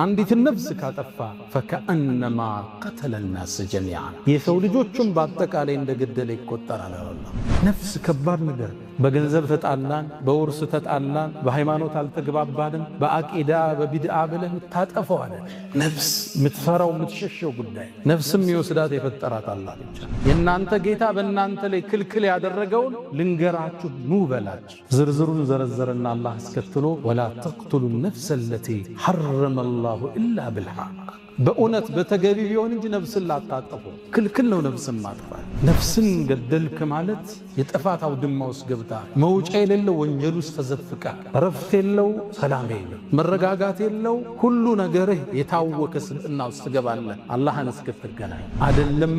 አንዲት ነፍስ ካጠፋ ፈከአነማ ቀተለ الناس جميعا የሰው ልጆችን በአጠቃላይ እንደገደለ ይቆጠራል። አላህ ነፍስ ከባድ ነገር። በገንዘብ ተጣላን፣ በውርስ ተጣላን፣ በሃይማኖት አልተግባባንም፣ በአቂዳ በቢድዓ ብለን ታጠፈዋል። ነፍስ ምትፈራው ምትሸሸው ጉዳይ ነፍስም ይወስዳት የፈጠራት አላህ ብቻ። የናንተ ጌታ በእናንተ ላይ ክልክል ያደረገውን ልንገራችሁ ኑ በላችሁ። ዝርዝሩን ዘረዘረና አላህ አስከትሎ ወላ ተቅቱሉ النفس التي حرم الله إلا بالحق በእውነት በተገቢ ቢሆን እንጂ ነፍስን ላታጠፉ ክልክል ነው። ነፍስን ማጥፋት ነፍስን ገደልክ ማለት የጥፋት አውድማ ውስጥ ገብታ መውጫ የሌለው ወንጀል ውስጥ ተዘፍቃ ረፍት የለው ሰላም የለው መረጋጋት የለው ሁሉ ነገርህ የታወከ ስልጥና ውስጥ ትገባለህ። አላህን እስክትገናኝ አይደለም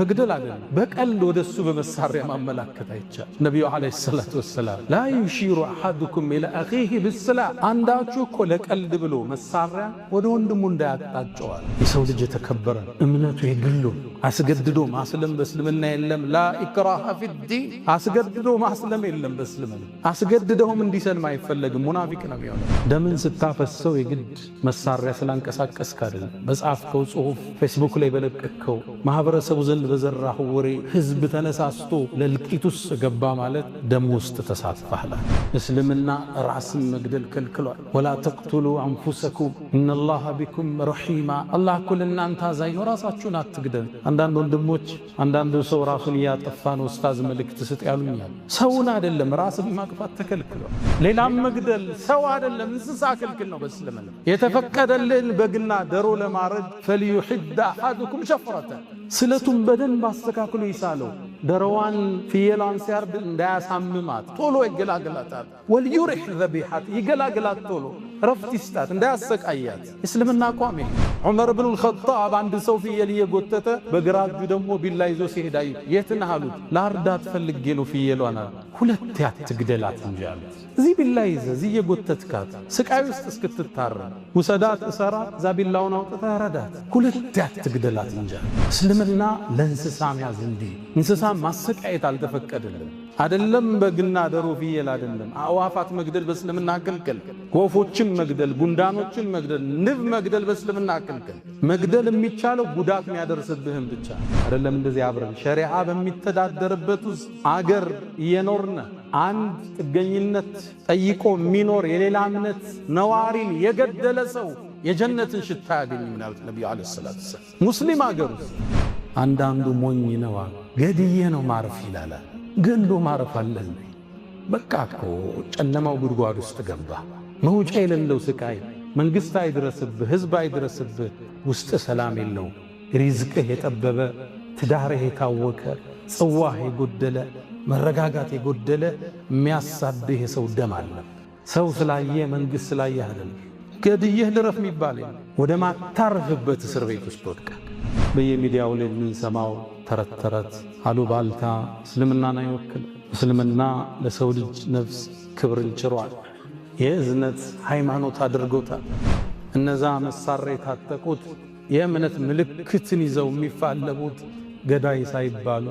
መግደል አይደለም በቀልድ ወደሱ በመሳሪያ ማመላከት አይቻል። ነብዩ አለይሂ ሰላቱ ወሰላም ላ ይሺሩ አሐዱኩም ኢላ አኺሂ ቢስላህ አንዳችሁ እኮ ለቀልድ ብሎ መሳሪያ ወደ ወንድሙ እንዳያጣጨው። የሰው ልጅ የተከበረ እምነቱ የግሉ አስገድዶ ማስለም በእስልምና የለም። ላ ኢክራሃ ፊዲን አስገድዶ ማስለም የለም በእስልምና። አስገድደውም እንዲሰልም አይፈለግም። ሙናፊቅ ነው የሚሆነው። ደምን ስታፈሰው የግድ መሳሪያ ስላንቀሳቀስክ አይደለም። በጻፍከው ጽሁፍ፣ ፌስቡክ ላይ በለቀቅከው፣ ማህበረሰቡ ዘንድ በዘራህ ወሬ ህዝብ ተነሳስቶ ለልቂት ውስጥ ገባ ማለት ደም ውስጥ ተሳትፈሃል። እስልምና ራስን መግደል ከልክሏል። ወላ ተቅቱሉ አንፉሰኩም ኢነላሃ ቢኩም ረሒማ አላህ እኮ ለእናንተ አዛኝ ነው፣ ራሳችሁን አትግደሉ። አንዳንድ ወንድሞች አንዳንዱ ሰው ራሱን እያጠፋ ነው ኡስታዝ መልእክት ስጥ ያሉኛል። ሰውን አይደለም ራስን ማጥፋት ተከልክሏል። ሌላም መግደል ሰው አይደለም እንስሳ ክልክል ነው በእስልምና። የተፈቀደልን በግና ደሮ ለማረድ فليحد احدكم شفرته ስለቱን በደንብ አስተካክሎ ይሳለው። ደሮዋን ፍየሏን ሲያርድ እንዳያሳምማት ቶሎ ይገላግላታል። ወልዩሪህ ذبيحات ይገላግላት ቶሎ ረፍት ይስጣት እንዳያሰቃያት። እስልምና አቋም ነው። ዑመር ኢብኑ አልኸጣብ አንድ ሰው ፍየል እየጎተተ በግራ እጁ ደግሞ ቢላ ይዞ ሲሄድ አዩት። የት ነህ አሉት። ላርዳት ፈልጌ ነው ፍየሏን አለ። ሁለት አትግደላት እንጂ አሉት። እዚህ ቢላ ይዘህ እዚህ እየጎተትካት ስቃይ ውስጥ እስክትታረም ውሰዳት እሰራ እዛ ቢላውን አውጥተህ ረዳት። ሁለት አትግደላት እንጂ እስልምና ለእንስሳ ያዝ እንዲ እንስሳ ማሰቃየት አልተፈቀደልም። አይደለም በግና ደሮ ፍየል አይደለም አዋፋት መግደል በእስልምና ክልክል። ወፎችን መግደል፣ ጉንዳኖችን መግደል፣ ንብ መግደል በእስልምና ክልክል። መግደል የሚቻለው ጉዳት የሚያደርስብህም ብቻ አይደለም። እንደዚህ አብረን ሸሪዓ በሚተዳደርበት ውስጥ አገር እየኖርነ አንድ ጥገኝነት ጠይቆ የሚኖር የሌላ እምነት ነዋሪን የገደለ ሰው የጀነትን ሽታ ያገኝ ማለት ነብዩ አለይሂ ሰላቱ ወሰለም። ሙስሊም አገር ውስጥ አንዳንዱ ሞኝ ነው ገድዬ ነው ማረፍ ይላል። ገሎ ማረፍ አለን። በቃ እኮ ጨለማው ጉድጓድ ውስጥ ገባ። መውጫ የሌለው ስቃይ መንግስት አይድረስብህ፣ ህዝብ አይድረስብህ፣ ውስጥ ሰላም የለው፣ ሪዝቅህ የጠበበ፣ ትዳርህ የታወከ፣ ጽዋህ የጎደለ፣ መረጋጋት የጎደለ የሚያሳድህ የሰው ደም አለ። ሰው ስላየ መንግስት ስላየ አይደለም። ገድየህ ልረፍ የሚባል ወደ ማታረፍበት እስር ቤት ውስጥ ወድቀ በየሚዲያው ላይ የምንሰማው ተረት ተረት አሉባልታ እስልምናን አይወክል። እስልምና ለሰው ልጅ ነፍስ ክብርን ችሯል። የእዝነት ሃይማኖት አድርጎታል። እነዛ መሳሪያ የታጠቁት የእምነት ምልክትን ይዘው የሚፋለሙት ገዳይ ሳይባሉ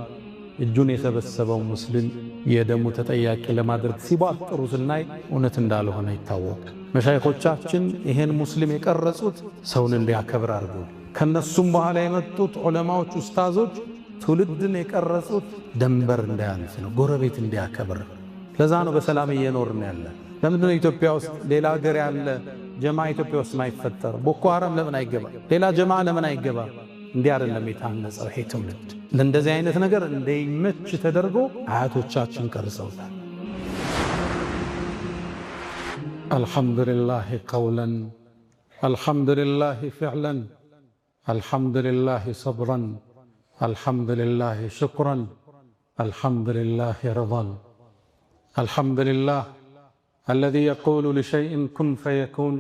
እጁን የሰበሰበው ሙስሊም የደሙ ተጠያቂ ለማድረግ ሲባጥሩ ስናይ እውነት እንዳልሆነ ይታወቅ። መሻይኾቻችን ይሄን ሙስሊም የቀረጹት ሰውን እንዲያከብር አድርገው ከነሱም በኋላ የመጡት ዑለማዎች ኡስታዞች ትውልድን የቀረጹት ደንበር እንዳያልፍ ነው፣ ጎረቤት እንዲያከብር። ለዛ ነው በሰላም እየኖርን ያለ። ለምንድን ነው ኢትዮጵያ ውስጥ ሌላ ሀገር ያለ ጀማ ኢትዮጵያ ውስጥ ማይፈጠር? ቦኮ ሐራም ለምን አይገባ? ሌላ ጀማ ለምን አይገባ? እንዲህ አይደለም የታነጸው ይሄ ትውልድ። ለእንደዚህ አይነት ነገር እንደይመች ተደርጎ አያቶቻችን ቀርጸውታል። አልሐምዱሊላህ ቀውለን፣ አልሐምዱሊላህ ፊዕለን፣ አልሐምዱሊላህ ሰብረን፣ አልሐምዱሊላህ ሽክረን፣ አልሐምዱሊላህ ረضን። አልሐምዱሊላህ الذي يقول لشيء كن فيكون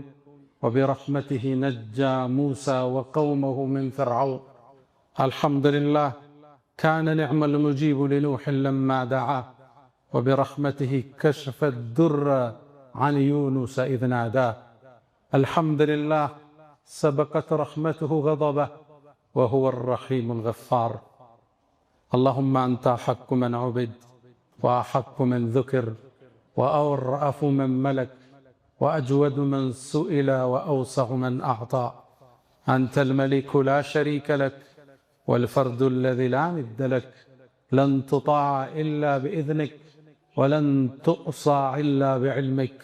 وبرحمته نجى موسى وقومه من فرعون. الحمد لله كان نعم المجيب لنوح لما دعا وبرحمته كشف الدر عن يونس إذ ناداه. الحمد لله سبقت رحمته غضبه وهو الرحيم الغفار. اللهم أنت أحق من عبد وأحق من ذكر وأرأف من ملك وأجود من سئل وأوسع من أعطى. أنت الملك لا شريك لك والفرد الذي لا ند لك. لن تطاع إلا بإذنك ولن تؤصى إلا بعلمك.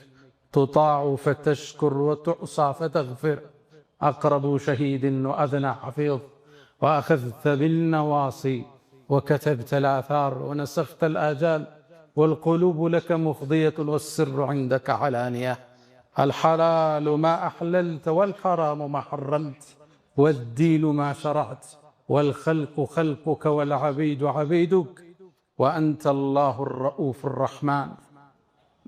تطاع فتشكر وتعصى فتغفر. أقرب شهيد وأذنى حفيظ. وأخذت بالنواصي وكتبت الآثار ونسخت الآجال. والقلوب لك مفضية والسر عندك علانية. الحلال ما أحللت والحرام ما حرمت والدين ما شرعت والخلق خلقك والعبيد عبيدك. وأنت الله الرؤوف الرحمن.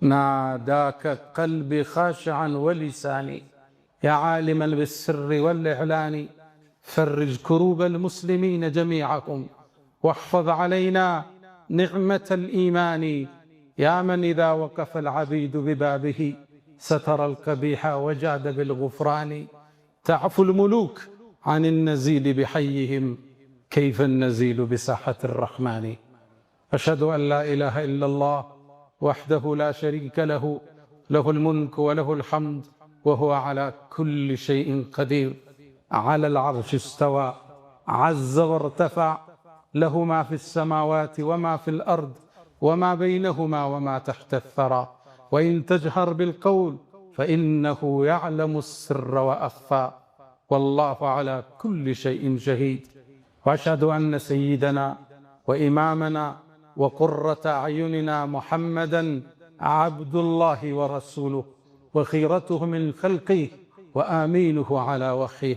ناداك قلبي خاشعا ولساني يا عالما بالسر والإعلان. فرج كروب المسلمين جميعهم واحفظ علينا نعمة الإيمان. يا من إذا وقف العبيد ببابه ستر القبيح وجاد بالغفران. تعفو الملوك عن النزيل بحيهم كيف النزيل بساحة الرحمن. أشهد أن لا إله إلا الله وحده لا شريك له. له الملك وله الحمد وهو على كل شيء قدير. على العرش استوى عز وارتفع. له ما في السماوات وما في الأرض وما بينهما وما تحت الثرى. وإن تجهر بالقول فإنه يعلم السر وأخفى. والله على كل شيء شهيد. وأشهد أن سيدنا وإمامنا وقرة أعيننا محمدا عبد الله ورسوله وخيرته من خلقه وآمينه على وحيه.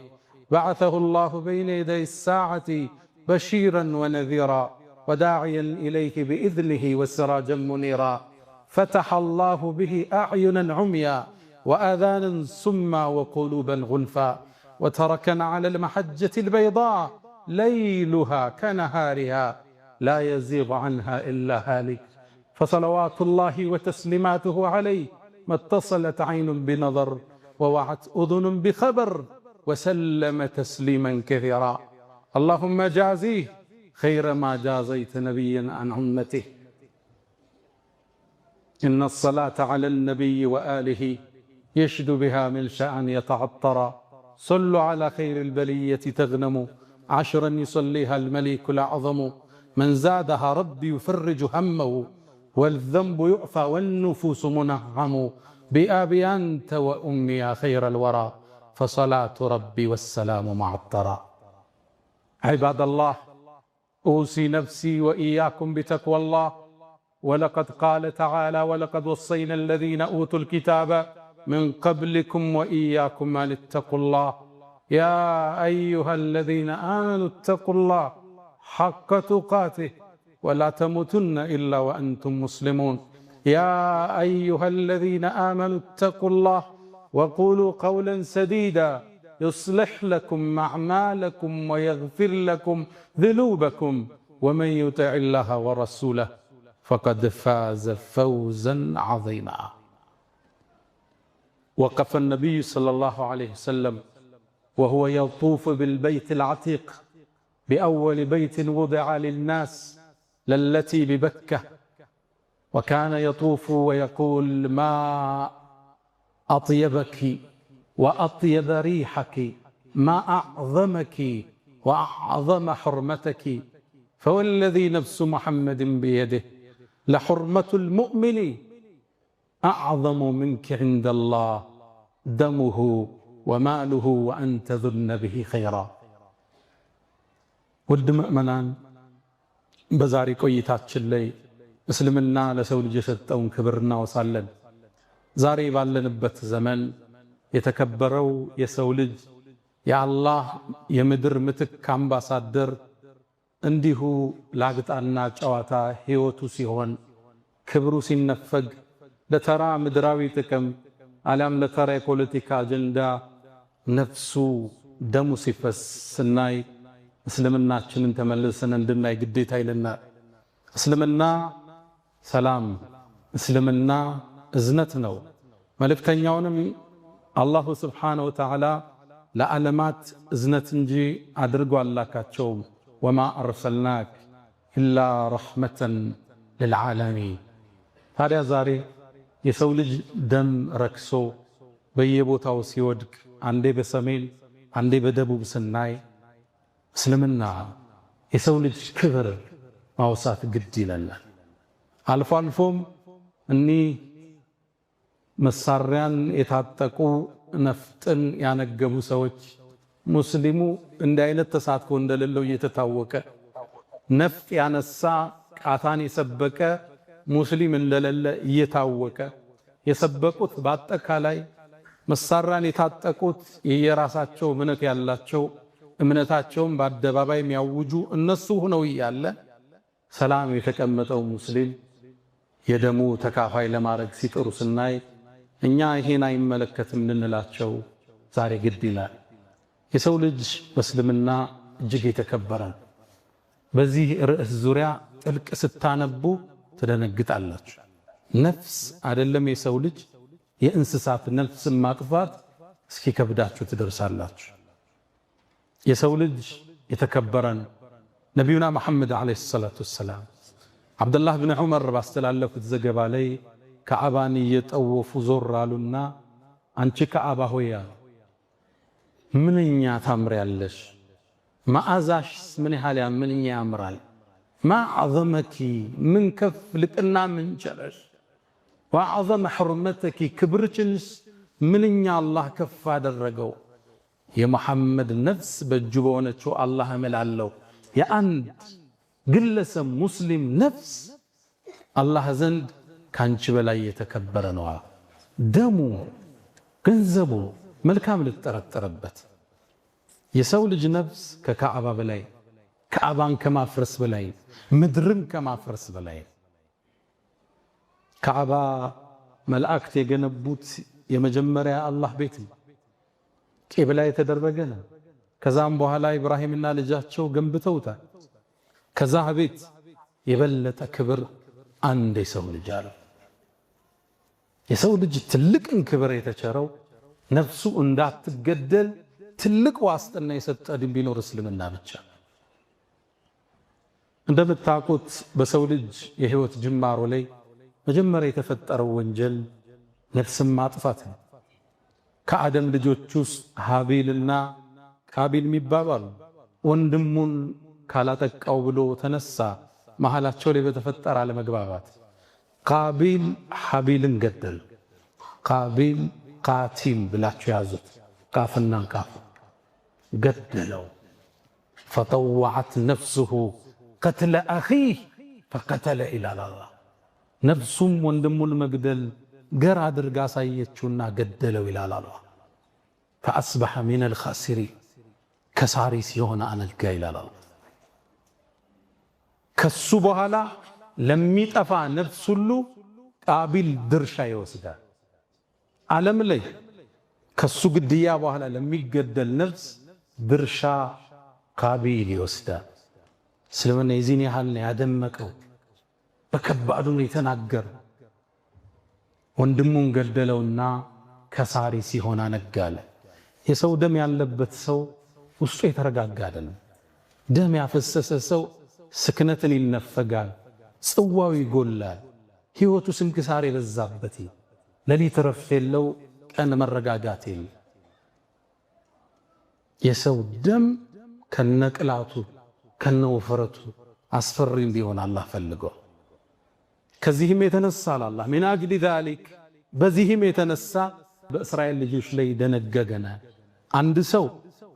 بعثه الله بين يدي الساعة بشيرا ونذيرا وداعيا إليه بإذنه وسراجا منيرا. فتح الله به أعينا عميا وآذانا سما وقلوبا غلفا. وتركنا على المحجة البيضاء ليلها كنهارها لا يزيغ عنها إلا هالك. فصلوات الله وتسليماته عليه ما اتصلت عين بنظر ووعت أذن بخبر وسلم تسليما كثيرا. اللهم جازيه خير ما جازيت نبيا عن أمته. إن الصلاة على النبي وآله يشد بها من شأن يتعطرا. صلوا على خير البلية تغنموا 10 يصليها الملك الأعظم. من زادها ربي يفرج همه والذنب يعفى والنفوس منعم. بأبي أنت وأمي يا خير الورى فصلاة ربي والسلام معطرا. عباد الله أوصي نفسي وإياكم بتقوى الله. ولقد قال تعالى ولقد وصينا الذين أوتوا الكتاب من قبلكم وإياكم أن اتقوا الله. يا أيها الذين آمنوا اتقوا الله حق تقاته ولا تموتن إلا وأنتم مسلمون. يا أيها الذين آمنوا اتقوا الله وقولوا قولا سديدا يصلح لكم أعمالكم ويغفر لكم ذنوبكم ومن يطع الله ورسوله فقد فاز فوزا عظيما. وقف النبي صلى الله عليه وسلم وهو يطوف بالبيت العتيق بأول بيت وضع للناس للتي ببكة. وكان يطوف ويقول ما أطيبك وأطيب ريحك ما أعظمك وأعظم حرمتك. فوالذي نفس محمد بيده لحرمة المؤمن أعظم منك عند الله دمه وماله وأنت ذن به خيرا. ውድ ምእመናን በዛሬ ቆይታችን ላይ እስልምና ለሰው ልጅ የሰጠውን ክብር እናወሳለን። ዛሬ ባለንበት ዘመን የተከበረው የሰው ልጅ የአላህ የምድር ምትክ አምባሳደር እንዲሁ ላግጣና ጨዋታ ሕይወቱ ሲሆን ክብሩ ሲነፈግ ለተራ ምድራዊ ጥቅም አሊያም ለተራ የፖለቲካ አጀንዳ ነፍሱ ደሙ ሲፈስ ስናይ እስልምናችንን ተመልሰን እንድናይ ግዴታ ይለናል። እስልምና ሰላም፣ እስልምና እዝነት ነው። መልእክተኛውንም አላሁ ስብሓነሁ ወተዓላ ለዓለማት እዝነት እንጂ አድርጎ አላካቸውም። ወማ አርሰልናክ ኢላ ረሕመተን ልልዓለሚን። ታዲያ ዛሬ የሰው ልጅ ደም ረክሶ በየቦታው ሲወድቅ አንዴ በሰሜን አንዴ በደቡብ ስናይ እስልምና የሰው ልጅ ክብር ማውሳት ግድ ይለናል። አልፎ አልፎም እኒህ መሳሪያን የታጠቁ ነፍጥን ያነገቡ ሰዎች ሙስሊሙ እንዲህ አይነት ተሳትፎ እንደሌለው እየተታወቀ ነፍጥ ያነሳ ቃታን የሰበቀ ሙስሊም እንደሌለ እየታወቀ የሰበቁት በአጠቃላይ መሳሪያን የታጠቁት የየራሳቸው እምነት ያላቸው እምነታቸውን በአደባባይ የሚያውጁ እነሱ ሆነው እያለ ሰላም የተቀመጠው ሙስሊም የደሙ ተካፋይ ለማድረግ ሲጥሩ ስናይ እኛ ይሄን አይመለከትም እንላቸው ዛሬ ግድ ይላል። የሰው ልጅ በእስልምና እጅግ የተከበረ ነው። በዚህ ርዕስ ዙሪያ ጥልቅ ስታነቡ ትደነግጣላችሁ። ነፍስ አይደለም የሰው ልጅ የእንስሳት ነፍስን ማጥፋት እስኪከብዳችሁ ትደርሳላችሁ። የሰው ልጅ የተከበረ ነው። ነቢዩና መሐመድ ዓለይሂ ሰላቱ ወሰላም አብዱላህ ብን ዑመር ባስተላለፉት ዘገባ ላይ ከዓባን እየጠወፉ ዞር አሉና አንቺ ከዓባ ሆይ ምንኛ ታምሪያለሽ፣ መዓዛሽ ምን ያህል ምንኛ ያምራል፣ ማዕዘመኪ ምን ከፍ ልቅና ምን ቸረሽ፣ ወአዕዘመ ሕርመተኪ ክብርችንስ ምንኛ አላህ ከፍ አደረገው። የመሐመድ ነፍስ በእጁ በሆነችው አላህ እምላለሁ የአንድ ግለሰብ ሙስሊም ነፍስ አላህ ዘንድ ካንቺ በላይ የተከበረ ነው። ደሙ፣ ገንዘቡ መልካም ልትጠረጠረበት። የሰው ልጅ ነፍስ ከካዕባ በላይ፣ ካዕባን ከማፍረስ በላይ፣ ምድርን ከማፍረስ በላይ። ካዕባ መላእክት የገነቡት የመጀመሪያ አላህ ቤት ነው። ቂብላ የተደረገ ነው። ከዛም በኋላ ኢብራሂምና ልጃቸው ገንብተውታል። ከዛ ቤት የበለጠ ክብር አንድ የሰው ልጅ አለ። የሰው ልጅ ትልቅን ክብር የተቸረው ነፍሱ እንዳትገደል ትልቅ ዋስትና የሰጠ ድን ቢኖር እስልምና ብቻ። እንደምታውቁት በሰው ልጅ የህይወት ጅማሮ ላይ መጀመሪያ የተፈጠረው ወንጀል ነፍስን ማጥፋት ነው። ከአደም ልጆች ውስጥ ሃቢልና ቃቢል የሚባባሉ ወንድሙን ካላጠቃው ብሎ ተነሳ። መሃላቸው ላይ በተፈጠረ አለመግባባት ቃቢል ሃቢልን ገደል። ቃቢል ቃቲል ብላችሁ ያዙት፣ ቃፍና ቃፍ ገደለው። ፈጠወዐት ነፍሱሁ ቀትለ አኺህ ፈቀተለ ኢላላ ነፍሱም ወንድሙን መግደል ገር አድርጋ ሳየችውና ገደለው ይላል አላህ። ፈአስበሐ ሚነል ኻሲሪን ከሳሪ ሲሆን አነጋ ይላል አላህ። ከሱ በኋላ ለሚጠፋ ነፍስ ሁሉ ቃቢል ድርሻ ይወስዳል። ዓለም ላይ ከሱ ግድያ በኋላ ለሚገደል ነፍስ ድርሻ ቃቢል ይወስዳል። እስልምና የዚህን ያህል ያደመቀው በከባዱ የተናገረው ወንድሙን ገደለውና ከሳሪ ሲሆን አነጋለ። የሰው ደም ያለበት ሰው ውስጡ የተረጋጋ አይደለም። ደም ያፈሰሰ ሰው ስክነትን ይነፈጋል፣ ጽዋው ይጎላል፣ ህይወቱ ስንክሳር የበዛበት፣ ሌሊት ረፍት የለው፣ ቀን መረጋጋት የለው። የሰው ደም ከነቅላቱ ከነውፍረቱ አስፈሪ እንዲሆን አላህ ፈልገው። ከዚህም የተነሳ አላህ ሚን አጅሊ ዛሊክ በዚህም የተነሳ በእስራኤል ልጆች ላይ ደነገገና አንድ ሰው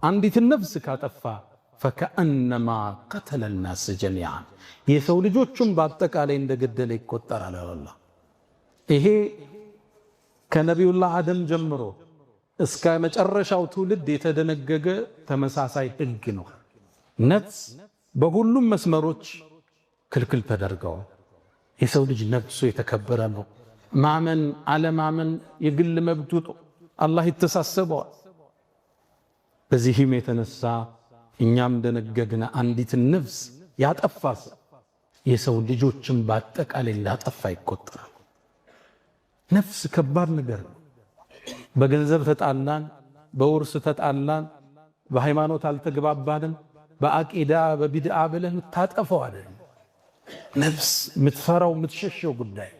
አንዲት ነፍስ ካጠፋ ፈከአነማ ቀተለ الناس جميعا የሰው ልጆችን በአጠቃላይ እንደገደለ ይቆጠራል አላህ። ይሄ ከነቢዩላህ አደም ጀምሮ እስከ መጨረሻው ትውልድ የተደነገገ ተመሳሳይ ህግ ነው። ነፍስ በሁሉም መስመሮች ክልክል ተደርገው የሰው ልጅ ነፍሱ የተከበረ ነው። ማመን አለማመን የግል መብቱ ነው። አላህ ይተሳሰበዋል። በዚህም የተነሳ እኛም ደነገግና አንዲት ነፍስ ያጠፋ የሰው ልጆችን በአጠቃላይ እንዳጠፋ ይቆጠራል። ነፍስ ከባድ ነገር ነው። በገንዘብ ተጣላን፣ በውርስ ተጣላን፣ በሃይማኖት አልተግባባንም፣ በአቂዳ በቢድዓ ብለህ ታጠፋው አይደለም። ነፍስ የምትፈራው የምትሸሸው ጉዳይ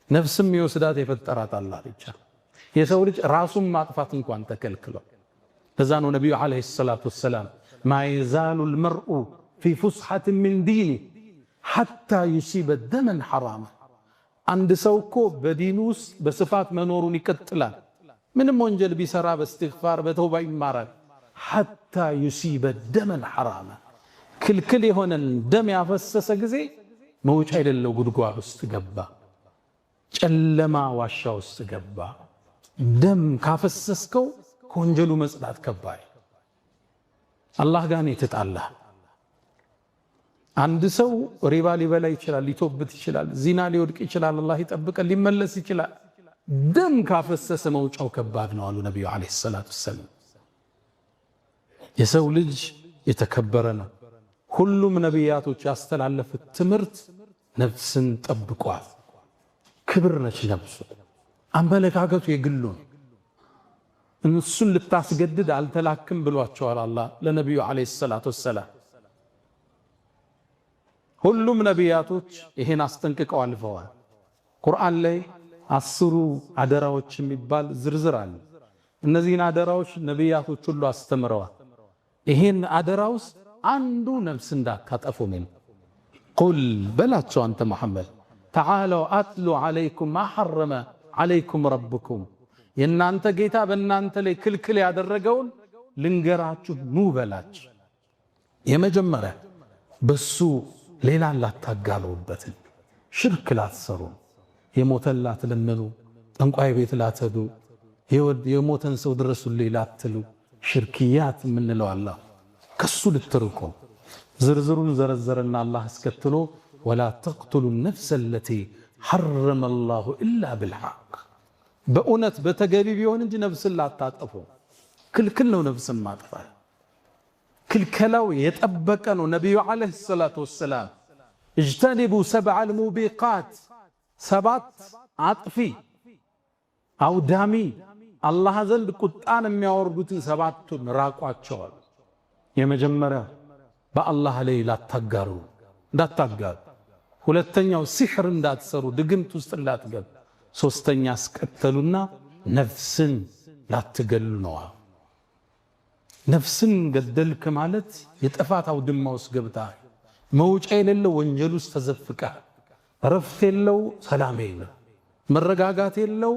ነፍስም ይወስዳት የፈጠራት አላህ ብቻ። የሰው ልጅ ራሱን ማጥፋት እንኳን ተከልክሏል። ለዛ ነው ነቢዩ ዓለይሂ ሰላቱ ወሰላም ማ የዛሉ ልመርኡ ፊ ፉስሐት ምን ዲኒ ሐታ ዩሲበ ደመን ሐራማ። አንድ ሰው እኮ በዲኑ ውስጥ በስፋት መኖሩን ይቀጥላል። ምንም ወንጀል ቢሰራ በእስትግፋር በተውባ ይማራል። ሐታ ዩሲበ ደመን ሐራማ፣ ክልክል የሆነን ደም ያፈሰሰ ጊዜ መውጫ የሌለው ጉድጓድ ውስጥ ገባ፣ ጨለማ ዋሻ ውስጥ ገባ። ደም ካፈሰስከው ከወንጀሉ መጽዳት ከባድ። አላህ ጋር ነው የተጣላ። አንድ ሰው ሪባ ሊበላ ይችላል፣ ሊቶብት ይችላል፣ ዚና ሊወድቅ ይችላል፣ አላህ ይጠብቀን፣ ሊመለስ ይችላል። ደም ካፈሰሰ መውጫው ከባድ ነው አሉ ነቢዩ ዓለይሂ ሰላቱ ወሰላም። የሰው ልጅ የተከበረ ነው። ሁሉም ነቢያቶች ያስተላለፉት ትምህርት ነፍስን ጠብቋል። ክብር ነች ነፍሱ። አመለካከቱ የግሉ ነው። እሱን ልታስገድድ አልተላክም ብሏቸዋል አላህ ለነቢዩ ዓለይሂ ሰላቱ ወሰላም። ሁሉም ነቢያቶች ይሄን አስጠንቅቀው አልፈዋል። ቁርአን ላይ 10 አደራዎች የሚባል ዝርዝር አለ። እነዚህን አደራዎች ነቢያቶች ሁሉ አስተምረዋል። ይሄን አደራ ውስጥ አንዱ ነፍስ እንዳታጠፉ ምን ቁል በላቸው አንተ መሐመድ ተዓለው አትሉ ዓለይኩም ማ ሐረመ ዓለይኩም ረብኩም፣ የእናንተ ጌታ በእናንተ ላይ ክልክል ያደረገውን ልንገራችሁ ኑ በላቸው። የመጀመሪያ በሱ ሌላን ላታጋሉበትን፣ ሽርክ ላትሰሩ፣ የሞተን ላትለምኑ፣ ጠንቋይ ቤት ላትሄዱ፣ የሞተን ሰው ድረሱልኝ ላትሉ፣ ሽርክያት የምንለው አላህ ከሱ ልትርቁ። ዝርዝሩን ዘረዘረና አላህ አስከትሎ ወላ ተቅቱሉ ነፍሰ ለቲ ሐረመ አላሁ ኢላ ብልሐቅ፣ በእውነት በተገቢ ቢሆን እንጂ ነፍስን ላታጠፉ። ክልክል ነው ነፍስን ማጥፋት፣ ክልከላው የጠበቀ ነው። ነቢዩ ዓለይሂ ሰላቱ ወሰላም እጅተኒቡ ሰብዐል ሙቢቃት፣ 7 አጥፊ አውዳሚ አላህ ዘንድ ቁጣን የሚያወርዱትን 7ቱን ራቋቸዋል። የመጀመሪያ በአላህ ላይ ላታጋሩ እንዳታጋሩ፣ ሁለተኛው ሲሕር እንዳትሰሩ ድግምት ውስጥ እንዳትገቡ፣ ሶስተኛ አስቀተሉና ነፍስን ላትገሉ ነው። ነፍስን ገደልክ ማለት የጥፋት አውድማ ውስጥ ገብተሃል። መውጫ የሌለው ወንጀል ውስጥ ተዘፍቀሃል። ረፍት የለው ሰላም የለው መረጋጋት የለው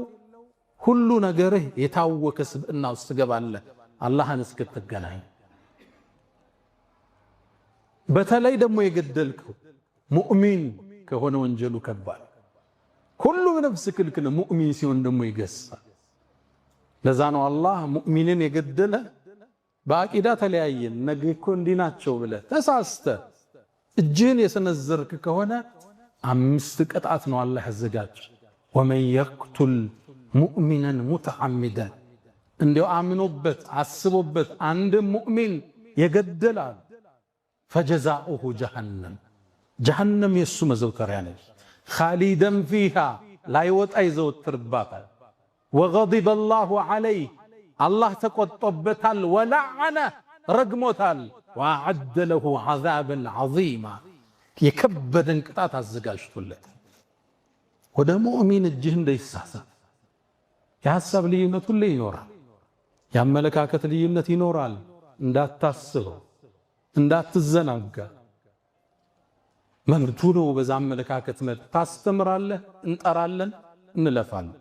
ሁሉ ነገርህ የታወከ ስብዕና ውስጥ ትገባለህ አላህን እስክትገናኝ። በተለይ ደግሞ የገደልከው ሙእሚን ከሆነ ወንጀሉ ከባድ። ሁሉም ነፍስ ክልክል፣ ሙእሚን ሲሆን ደግሞ ይገሳል። ለዛ ነው አላህ ሙእሚንን የገደለ በአቂዳ ተለያየን ነገ እኮ እንዲህ ናቸው ብለህ ተሳስተህ እጅህን የሰነዘርክ ከሆነ 5 ቅጣት ነው አላህ ያዘጋጀ። ወመን የቅቱል ሙእሚነን ሙተዓሚደን፣ እንዲያው አምኖበት አስቦበት አንድ ሙእሚን የገደላል ፈጀዛኡሁ ጀሃነም፣ ጀሃነም የሱ መዘውተሪያ ነች። ኻሊደን ፊሃ ላይወጣ ይዘወትርባታል። ወገዲበ አላሁ ዐለይህ አላህ ተቆጦበታል። ወለዐነ ረግሞታል። ወአዐደ ለሁ ዐዛበን ዐዚማ የከበደን ቅጣት አዘጋጅቶለታል። ወደ ሙእሚን እጅህ እንዳይሳሳት። የሐሳብ ልዩነት ሁሌ ይኖራል። የአመለካከት ልዩነት ይኖራል። እንዳታስበው እንዳትዘናጋ። መብቱ ነው። በዛ አመለካከት ታስተምራለህ፣ እንጠራለን፣ እንለፋለን።